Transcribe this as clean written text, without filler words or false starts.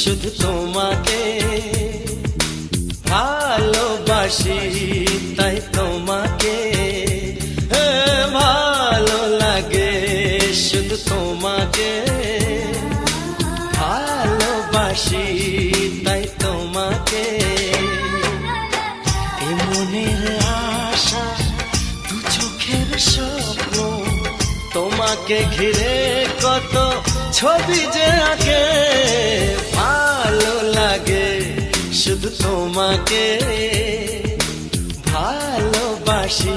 শুধু তোমাকে ভালোবাসি, তাই তোমাকে ভালো লাগে, শুধু তোমাকে ভালোবাসি, তাই তোমাকে। এ মনের আশা, দু চোখের স্বপ্ন, তোমাকে ঘিরে কত ছবি যে আঁকে, ভালো লাগে, শুধু তোমাকে ভালোবাসি।